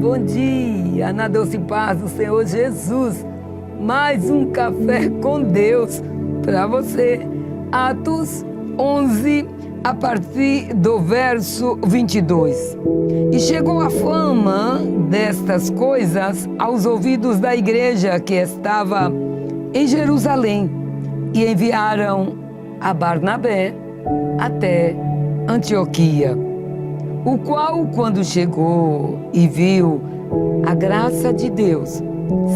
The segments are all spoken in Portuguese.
bom dia, na doce paz do Senhor Jesus. Mais um café com Deus para você. Atos 11, a partir do verso 22. E chegou a fama destas coisas aos ouvidos da igreja que estava em Jerusalém, e enviaram a Barnabé até Antioquia, o qual, quando chegou e viu a graça de Deus,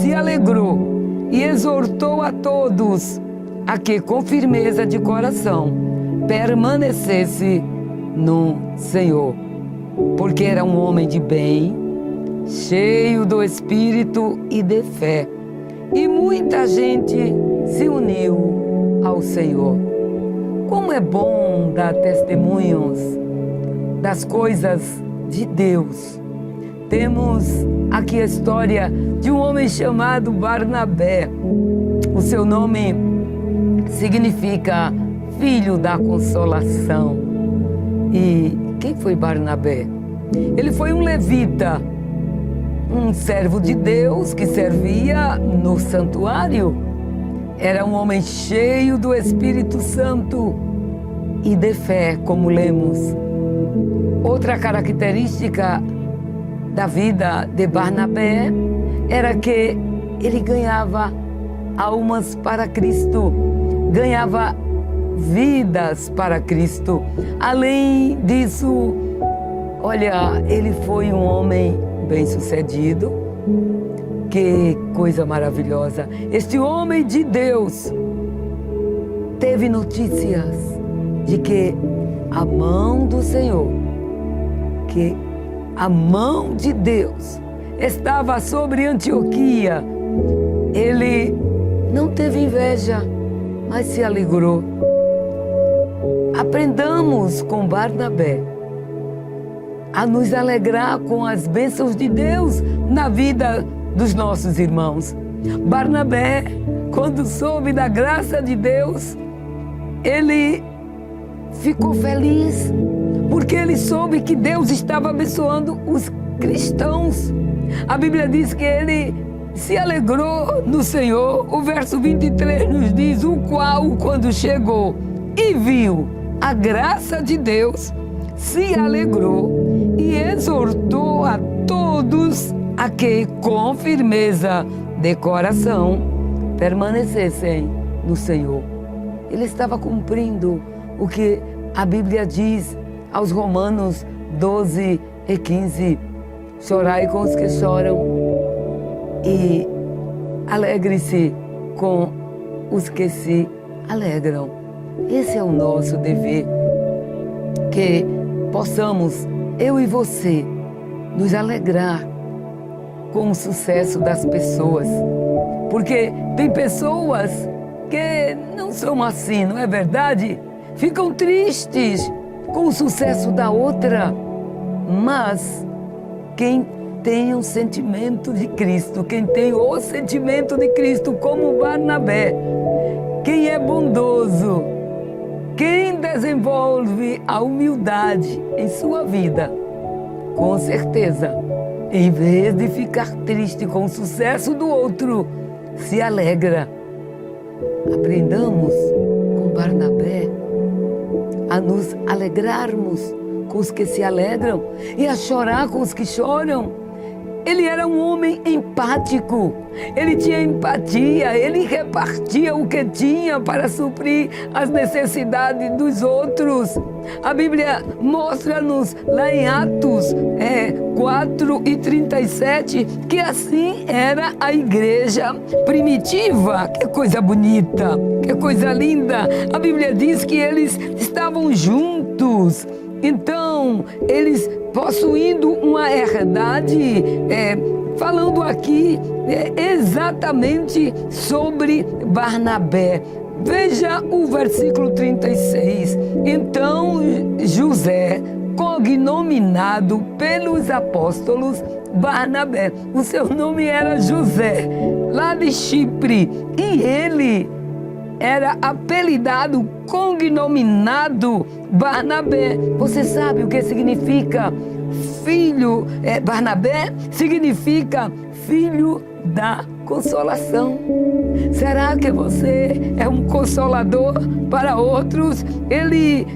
se alegrou e exortou a todos a que, com firmeza de coração, permanecesse no Senhor, porque era um homem de bem, cheio do Espírito e de fé, e muita gente se uniu ao Senhor. Como é bom dar testemunhos das coisas de Deus. Temos aqui a história de um homem chamado Barnabé. O seu nome significa filho da consolação. E quem foi Barnabé? Ele foi um levita, um servo de Deus que servia no santuário. Era um homem cheio do Espírito Santo e de fé, como lemos. Outra característica da vida de Barnabé era que ele ganhava almas para Cristo, ganhava vidas para Cristo. Além disso, olha, ele foi um homem bem-sucedido. Que coisa maravilhosa! Este homem de Deus teve notícias de que a mão do Senhor, que a mão de Deus estava sobre Antioquia. Ele não teve inveja, mas se alegrou. Aprendamos com Barnabé a nos alegrar com as bênçãos de Deus na vida dos nossos irmãos. Barnabé, quando soube da graça de Deus, ele ficou feliz, porque ele soube que Deus estava abençoando os cristãos. A Bíblia diz que ele se alegrou no Senhor. O verso 23 nos diz: o qual, quando chegou e viu a graça de Deus, se alegrou e exortou a todos a que, com firmeza de coração, permanecessem no Senhor. Ele estava cumprindo o que a Bíblia diz aos Romanos 12 e 15. Chorai com os que choram e alegre-se com os que se alegram. Esse é o nosso dever, que possamos, eu e você, nos alegrar com o sucesso das pessoas, porque tem pessoas que não são assim, não é verdade? Ficam tristes com o sucesso da outra, mas quem tem um sentimento de Cristo, quem tem o sentimento de Cristo, como Barnabé, quem é bondoso, quem desenvolve a humildade em sua vida, com certeza, em vez de ficar triste com o sucesso do outro, se alegra. Aprendamos com Barnabé a nos alegrarmos com os que se alegram e a chorar com os que choram. Ele era um homem empático, ele tinha empatia, ele repartia o que tinha para suprir as necessidades dos outros. A Bíblia mostra-nos lá em Atos 4:37 que assim era a igreja primitiva. Que coisa bonita, que coisa linda! A Bíblia diz que eles estavam juntos. Então, eles possuindo uma herdade, falando aqui exatamente sobre Barnabé. Veja o versículo 36. Então, José, cognominado pelos apóstolos Barnabé, o seu nome era José, lá de Chipre, e ele era apelidado, cognominado Barnabé. Você sabe o que significa filho, Barnabé significa filho da consolação. Será que você é um consolador para outros? Ele,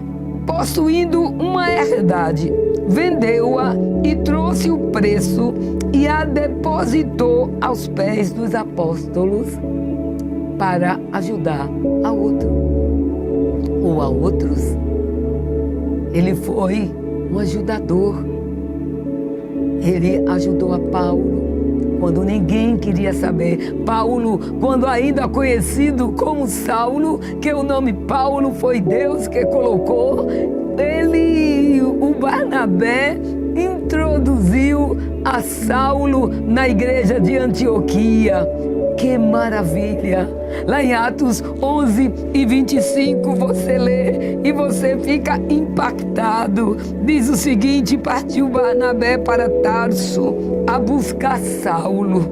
possuindo uma herdade, vendeu-a e trouxe o preço e a depositou aos pés dos apóstolos para ajudar a outro ou a outros. Ele foi um ajudador. Ele ajudou a Paulo quando ninguém queria saber. Paulo, quando ainda conhecido como Saulo, que o nome Paulo foi Deus que colocou, o Barnabé, introduziu a Saulo na igreja de Antioquia. Que maravilha! Lá em Atos 11 e 25 você lê e você fica impactado. Diz o seguinte: partiu Barnabé para Tarso a buscar Saulo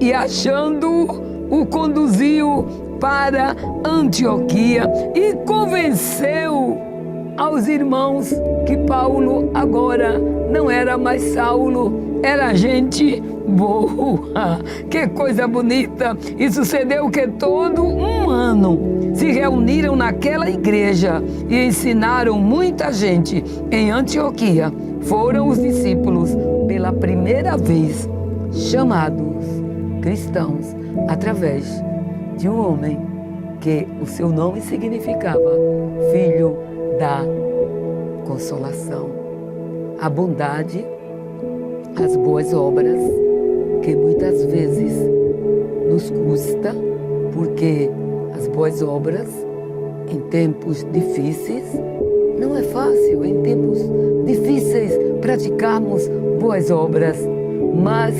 e achando-o, o conduziu para Antioquia e convenceu aos irmãos que Paulo agora não era mais Saulo, era gente boa. Que coisa bonita! E sucedeu que todo um ano se reuniram naquela igreja e ensinaram muita gente em Antioquia. Foram os discípulos pela primeira vez chamados cristãos através de um homem que o seu nome significava filho da consolação. A bondade, as boas obras, que muitas vezes nos custa, porque as boas obras em tempos difíceis não é fácil, em tempos difíceis praticarmos boas obras, mas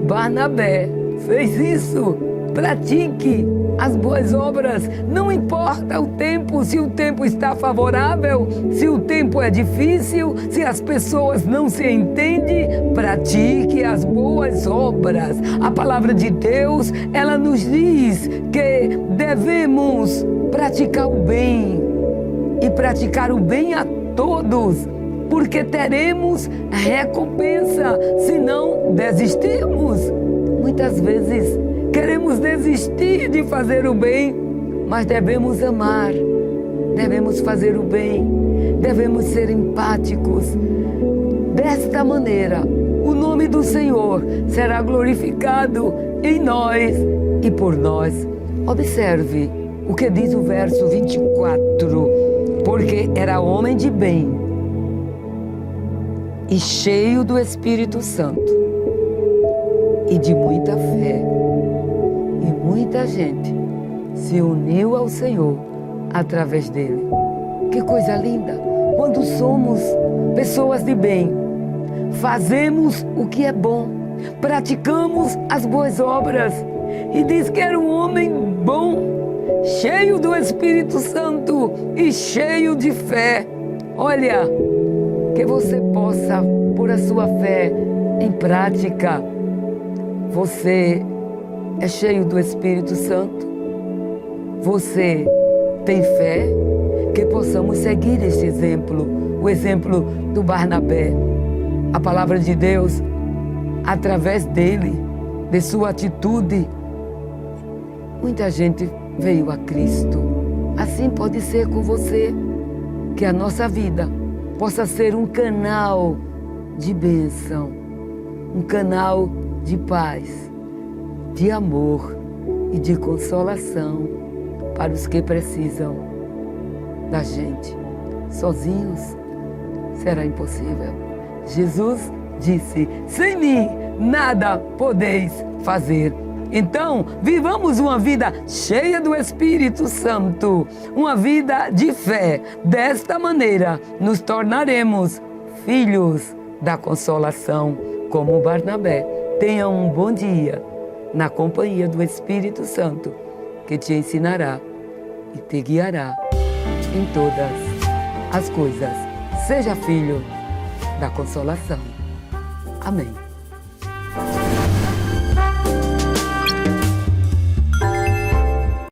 Barnabé fez isso. Pratique as boas obras, não importa o tempo, se o tempo está favorável, se o tempo é difícil, se as pessoas não se entendem, pratique as boas obras. A palavra de Deus, ela nos diz que devemos praticar o bem e praticar o bem a todos, porque teremos recompensa se não desistirmos. Muitas vezes queremos desistir de fazer o bem, mas devemos amar, devemos fazer o bem, devemos ser empáticos. Desta maneira, o nome do Senhor será glorificado em nós e por nós. Observe o que diz o verso 24. Porque era homem de bem e cheio do Espírito Santo e de muita fé. E muita gente se uniu ao Senhor através dele. Que coisa linda! Quando somos pessoas de bem, fazemos o que é bom, praticamos as boas obras. E diz que era um homem bom, cheio do Espírito Santo e cheio de fé. Olha, que você possa pôr a sua fé em prática. Você é cheio do Espírito Santo? Você tem fé? Que possamos seguir este exemplo, o exemplo do Barnabé. A palavra de Deus, através dele, de sua atitude, muita gente veio a Cristo. Assim pode ser com você, que a nossa vida possa ser um canal de bênção, um canal de paz, de amor e de consolação para os que precisam da gente. Sozinhos será impossível. Jesus disse: sem mim nada podeis fazer. Então, vivamos uma vida cheia do Espírito Santo, uma vida de fé. Desta maneira, nos tornaremos filhos da consolação, como Barnabé. Tenha um bom dia na companhia do Espírito Santo, que te ensinará e te guiará em todas as coisas. Seja filho da consolação. Amém.